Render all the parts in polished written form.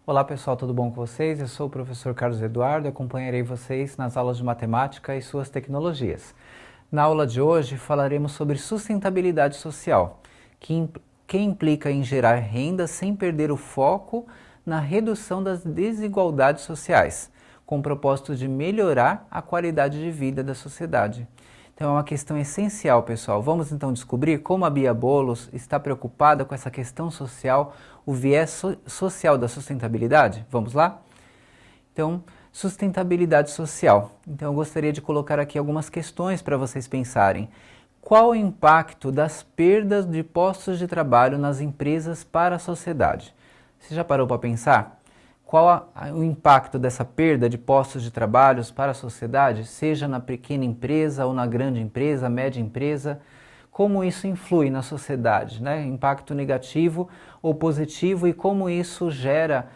Olá pessoal, tudo bom com vocês? Eu sou o professor Carlos Eduardo e acompanharei vocês nas aulas de matemática e suas tecnologias. Na aula de hoje falaremos sobre sustentabilidade social, que implica em gerar renda sem perder o foco na redução das desigualdades sociais, com o propósito de melhorar a qualidade de vida da sociedade. Então é uma questão essencial, pessoal. Vamos então descobrir como a Bia Bolos está preocupada com essa questão social, o viés social da sustentabilidade? Vamos lá? Então, sustentabilidade social. Então eu gostaria de colocar aqui algumas questões para vocês pensarem. Qual o impacto das perdas de postos de trabalho nas empresas para a sociedade? Você já parou para pensar? Qual o impacto dessa perda de postos de trabalho para a sociedade, seja na pequena empresa ou na grande empresa, média empresa? Como isso influi na sociedade, né? Impacto negativo ou positivo, e como isso gera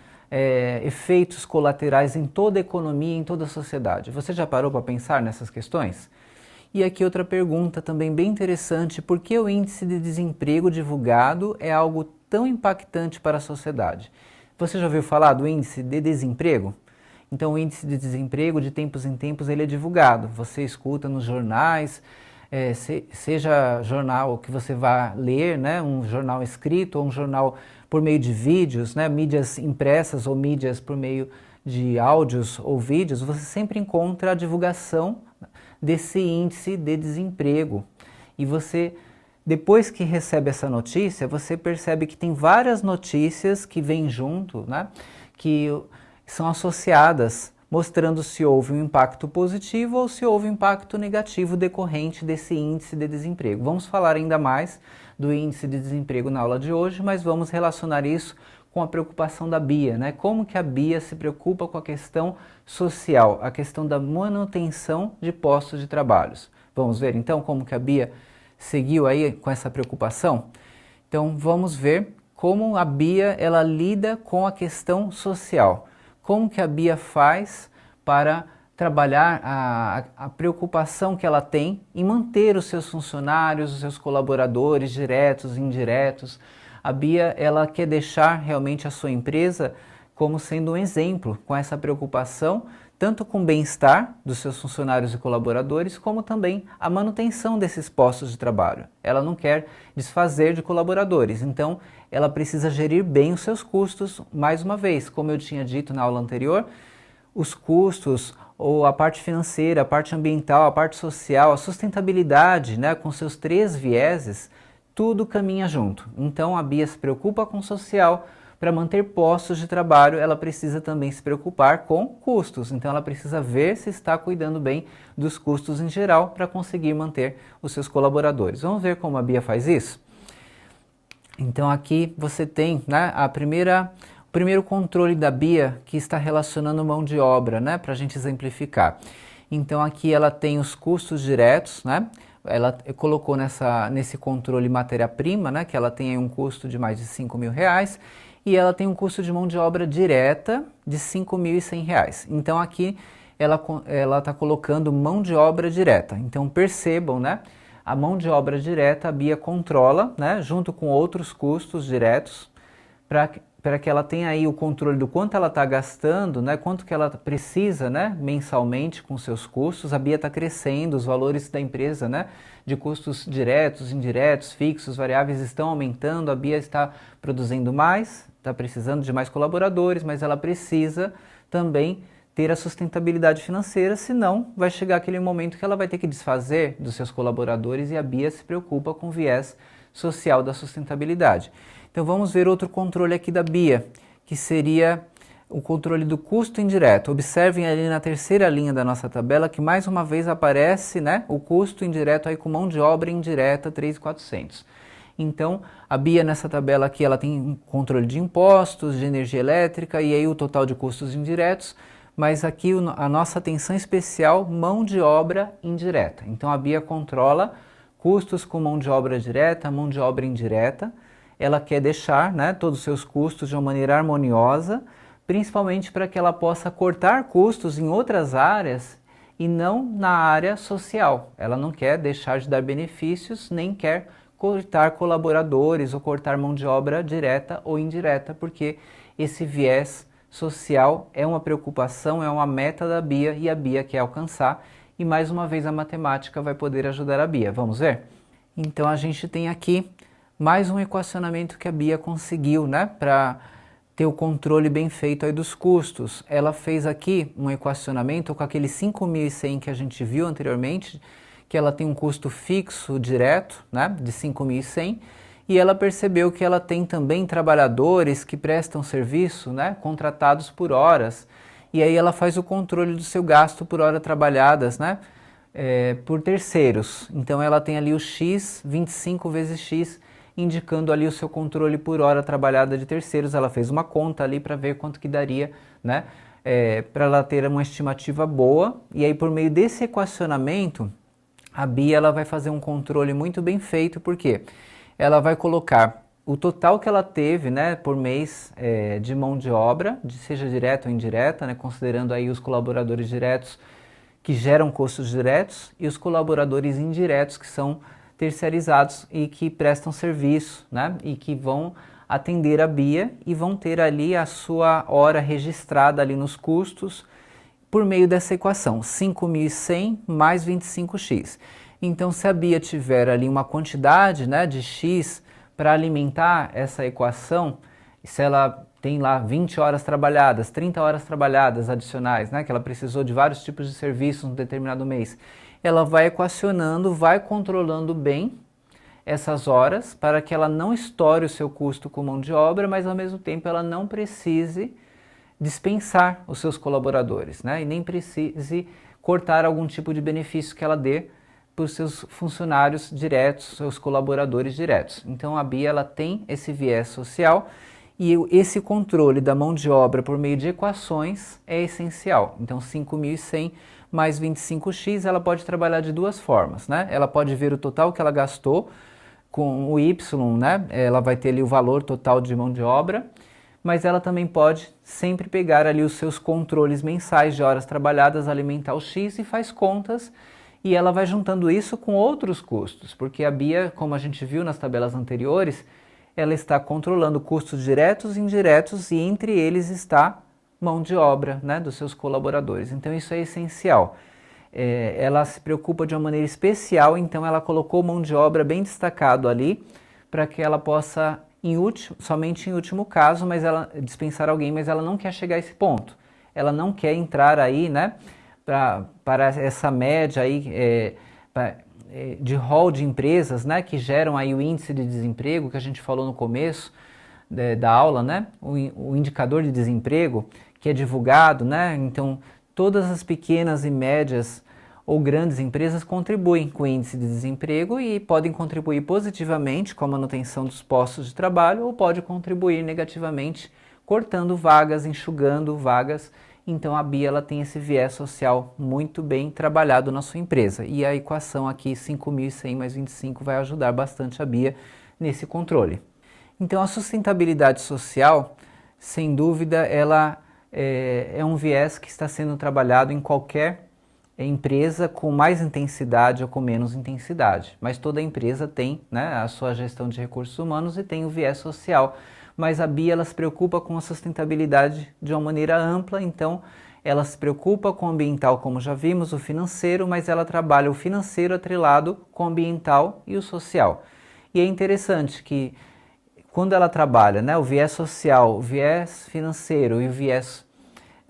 efeitos colaterais em toda a economia, em toda a sociedade. Você já parou para pensar nessas questões? E aqui outra pergunta também bem interessante: por que o índice de desemprego divulgado é algo tão impactante para a sociedade? Você já ouviu falar do índice de desemprego? Então o índice de desemprego, de tempos em tempos, ele é divulgado. Você escuta nos jornais, seja jornal que você vá ler, né, um jornal escrito ou um jornal por meio de vídeos, né, mídias impressas ou mídias por meio de áudios ou vídeos, você sempre encontra a divulgação desse índice de desemprego. E você, depois que recebe essa notícia, você percebe que tem várias notícias que vêm junto, né, que são associadas, mostrando se houve um impacto positivo ou se houve um impacto negativo decorrente desse índice de desemprego. Vamos falar ainda mais do índice de desemprego na aula de hoje, mas vamos relacionar isso com a preocupação da Bia, né? Como que a Bia se preocupa com a questão social, a questão da manutenção de postos de trabalho. Vamos ver então como que a Bia seguiu aí com essa preocupação? Então vamos ver como a Bia ela lida com a questão social. Como que a Bia faz para trabalhar a preocupação que ela tem em manter os seus funcionários, os seus colaboradores diretos e indiretos. A Bia ela quer deixar realmente a sua empresa como sendo um exemplo, com essa preocupação, tanto com o bem-estar dos seus funcionários e colaboradores, como também a manutenção desses postos de trabalho. Ela não quer desfazer de colaboradores, então ela precisa gerir bem os seus custos. Mais uma vez, como eu tinha dito na aula anterior, os custos, ou a parte financeira, a parte ambiental, a parte social, a sustentabilidade, né, com seus três vieses, tudo caminha junto. Então a Bia se preocupa com o social. Para manter postos de trabalho, ela precisa também se preocupar com custos. Então ela precisa ver se está cuidando bem dos custos em geral para conseguir manter os seus colaboradores. Vamos ver como a Bia faz isso? Então aqui você tem, né, o primeiro controle da Bia, que está relacionando mão de obra, né, para a gente exemplificar. Então aqui ela tem os custos diretos, né? Ela colocou nesse controle matéria-prima, né, que ela tem aí um custo de mais de R$ 5.000, e ela tem um custo de mão de obra direta de R$ 5.100. Então aqui ela está colocando mão de obra direta. Então percebam, né? A mão de obra direta a Bia controla, né, junto com outros custos diretos, para que ela tenha aí o controle do quanto ela está gastando, né, quanto que ela precisa, né, mensalmente com seus custos. A Bia está crescendo, os valores da empresa, né, de custos diretos, indiretos, fixos, variáveis estão aumentando. A Bia está produzindo mais, está precisando de mais colaboradores, mas ela precisa também ter a sustentabilidade financeira, senão vai chegar aquele momento que ela vai ter que desfazer dos seus colaboradores, e a Bia se preocupa com o viés social da sustentabilidade. Então vamos ver outro controle aqui da Bia, que seria o controle do custo indireto. Observem ali na terceira linha da nossa tabela que mais uma vez aparece, né, o custo indireto aí com mão de obra indireta 3.400. Então a Bia nessa tabela aqui ela tem um controle de impostos, de energia elétrica e aí o total de custos indiretos, mas aqui a nossa atenção especial, mão de obra indireta. Então a Bia controla custos com mão de obra direta, mão de obra indireta. Ela quer deixar, né, todos os seus custos de uma maneira harmoniosa, principalmente para que ela possa cortar custos em outras áreas e não na área social. Ela não quer deixar de dar benefícios, nem quer cortar colaboradores ou cortar mão de obra direta ou indireta, porque esse viés social é uma preocupação, é uma meta da Bia e a Bia quer alcançar. E mais uma vez a matemática vai poder ajudar a Bia. Vamos ver? Então a gente tem aqui mais um equacionamento que a Bia conseguiu, né? Para ter o controle bem feito aí dos custos. Ela fez aqui um equacionamento com aquele 5.100 que a gente viu anteriormente, que ela tem um custo fixo direto, né? De 5.100. E ela percebeu que ela tem também trabalhadores que prestam serviço, né, contratados por horas. E aí ela faz o controle do seu gasto por hora trabalhadas, né, por terceiros. Então ela tem ali o X, 25 vezes X, indicando ali o seu controle por hora trabalhada de terceiros. Ela fez uma conta ali para ver quanto que daria, né, para ela ter uma estimativa boa. E aí por meio desse equacionamento, a Bia ela vai fazer um controle muito bem feito, porque ela vai colocar o total que ela teve, né, por mês de mão de obra, seja direta ou indireta, né, considerando aí os colaboradores diretos que geram custos diretos e os colaboradores indiretos que são terceirizados e que prestam serviço, né, e que vão atender a Bia e vão ter ali a sua hora registrada ali nos custos por meio dessa equação, 5.100 mais 25x. Então, se a Bia tiver ali uma quantidade, né, de x para alimentar essa equação, se ela tem lá 20 horas trabalhadas, 30 horas trabalhadas adicionais, né, que ela precisou de vários tipos de serviços no determinado mês, ela vai equacionando, vai controlando bem essas horas para que ela não estoure o seu custo com mão de obra, mas ao mesmo tempo ela não precise dispensar os seus colaboradores, né, e nem precise cortar algum tipo de benefício que ela dê para os seus funcionários diretos, seus colaboradores diretos. Então a Bia ela tem esse viés social e esse controle da mão de obra por meio de equações é essencial. Então 5.100 mais 25x ela pode trabalhar de duas formas, né? Ela pode ver o total que ela gastou com o Y, né? Ela vai ter ali o valor total de mão de obra, mas ela também pode sempre pegar ali os seus controles mensais de horas trabalhadas, alimentar o X e faz contas. E ela vai juntando isso com outros custos, porque a Bia, como a gente viu nas tabelas anteriores, ela está controlando custos diretos e indiretos e entre eles está mão de obra, né, dos seus colaboradores. Então isso é essencial. Ela se preocupa de uma maneira especial, então ela colocou mão de obra bem destacado ali para que ela possa, somente em último caso, mas ela dispensar alguém, mas ela não quer chegar a esse ponto. Ela não quer entrar aí, né, para essa média aí, de rol de empresas, né, que geram aí o índice de desemprego que a gente falou no começo da aula, né, o indicador de desemprego que é divulgado, né, então todas as pequenas e médias ou grandes empresas contribuem com o índice de desemprego e podem contribuir positivamente com a manutenção dos postos de trabalho ou pode contribuir negativamente cortando vagas, enxugando vagas. Então a Bia ela tem esse viés social muito bem trabalhado na sua empresa. E a equação aqui 5.100 mais 25 vai ajudar bastante a Bia nesse controle. Então a sustentabilidade social, sem dúvida, ela é um viés que está sendo trabalhado em qualquer empresa com mais intensidade ou com menos intensidade. Mas toda empresa tem, né, a sua gestão de recursos humanos e tem o viés social. Mas a Bia ela se preocupa com a sustentabilidade de uma maneira ampla, então ela se preocupa com o ambiental, como já vimos, o financeiro, mas ela trabalha o financeiro atrelado com o ambiental e o social. E é interessante que quando ela trabalha, né, o viés social, o viés financeiro e o viés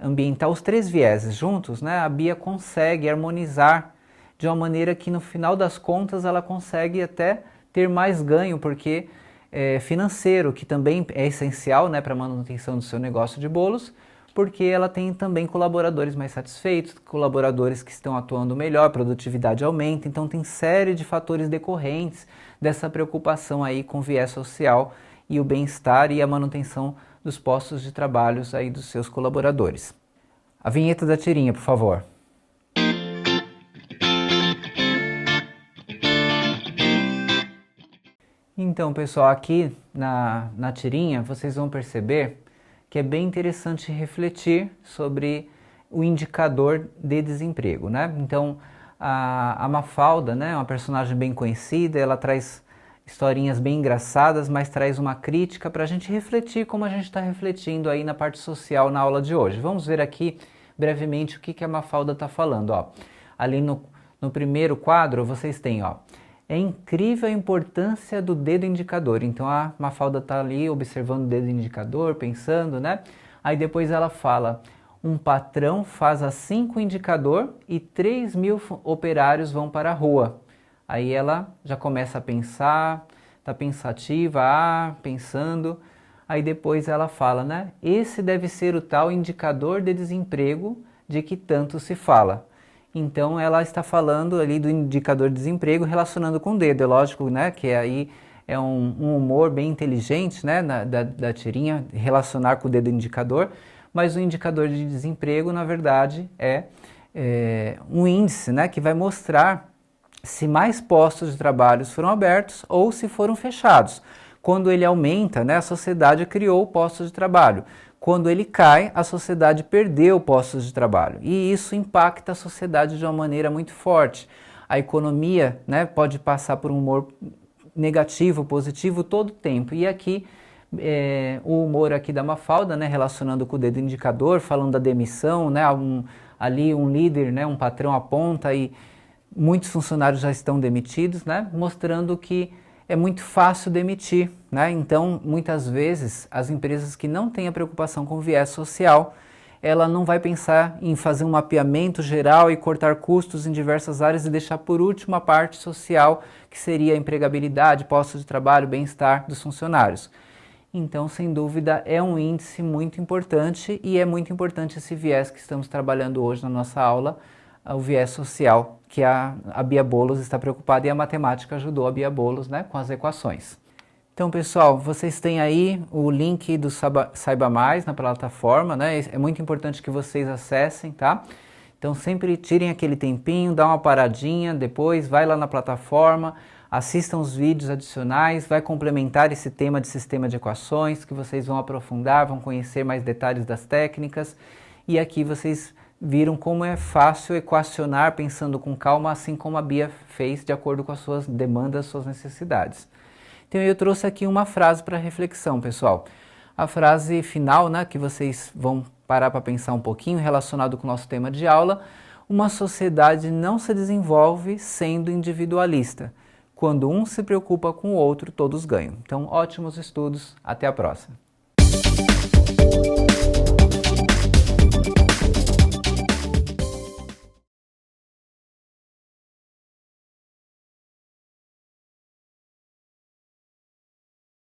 ambiental, os três vieses juntos, né, a Bia consegue harmonizar de uma maneira que no final das contas ela consegue até ter mais ganho, porque financeiro, que também é essencial, né, para a manutenção do seu negócio de bolos, porque ela tem também colaboradores mais satisfeitos, colaboradores que estão atuando melhor, a produtividade aumenta, então tem série de fatores decorrentes dessa preocupação aí com o viés social e o bem-estar e a manutenção dos postos de trabalho aí dos seus colaboradores. A vinheta da tirinha, por favor. Então, pessoal, aqui na tirinha vocês vão perceber que é bem interessante refletir sobre o indicador de desemprego, né? Então, a Mafalda, né, uma personagem bem conhecida, ela traz historinhas bem engraçadas, mas traz uma crítica para a gente refletir como a gente está refletindo aí na parte social na aula de hoje. Vamos ver aqui brevemente o que a Mafalda está falando. Ó. Ali no primeiro quadro vocês têm, ó, é incrível a importância do dedo indicador. Então a Mafalda está ali observando o dedo indicador, pensando, né? Aí depois ela fala, um patrão faz assim com o indicador e 3.000 operários vão para a rua. Aí ela já começa a pensar, está pensativa, pensando. Aí depois ela fala, né? Esse deve ser o tal indicador de desemprego de que tanto se fala. Então ela está falando ali do indicador de desemprego relacionando com o dedo. É lógico, né? Que aí é um humor bem inteligente, né? Da tirinha, relacionar com o dedo indicador. Mas o indicador de desemprego, na verdade, é um índice, né? Que vai mostrar se mais postos de trabalho foram abertos ou se foram fechados. Quando ele aumenta, né, a sociedade criou postos de trabalho. Quando ele cai, a sociedade perdeu postos de trabalho. E isso impacta a sociedade de uma maneira muito forte. A economia, né, pode passar por um humor negativo, positivo todo o tempo. E aqui, o humor aqui da Mafalda, né, relacionando com o dedo indicador, falando da demissão, né, ali um líder, né, um patrão aponta e muitos funcionários já estão demitidos, né? Mostrando que é muito fácil demitir, né? Então, muitas vezes, as empresas que não têm a preocupação com o viés social, ela não vai pensar em fazer um mapeamento geral e cortar custos em diversas áreas e deixar por último a parte social, que seria a empregabilidade, postos de trabalho, bem-estar dos funcionários. Então, sem dúvida, é um índice muito importante e é muito importante esse viés que estamos trabalhando hoje na nossa aula, o viés social, que a Bia Bolos está preocupada e a matemática ajudou a Bia Bolos, né, com as equações. Então, pessoal, vocês têm aí o link do Saiba Mais na plataforma, né? É muito importante que vocês acessem, tá? Então, sempre tirem aquele tempinho, dá uma paradinha, depois vai lá na plataforma, assistam os vídeos adicionais, vai complementar esse tema de sistema de equações, que vocês vão aprofundar, vão conhecer mais detalhes das técnicas, e aqui vocês viram como é fácil equacionar pensando com calma, assim como a Bia fez, de acordo com as suas demandas, suas necessidades. Então eu trouxe aqui uma frase para reflexão, pessoal. A frase final, né, que vocês vão parar para pensar um pouquinho, relacionado com o nosso tema de aula: uma sociedade não se desenvolve sendo individualista. Quando um se preocupa com o outro, todos ganham. Então, ótimos estudos, até a próxima.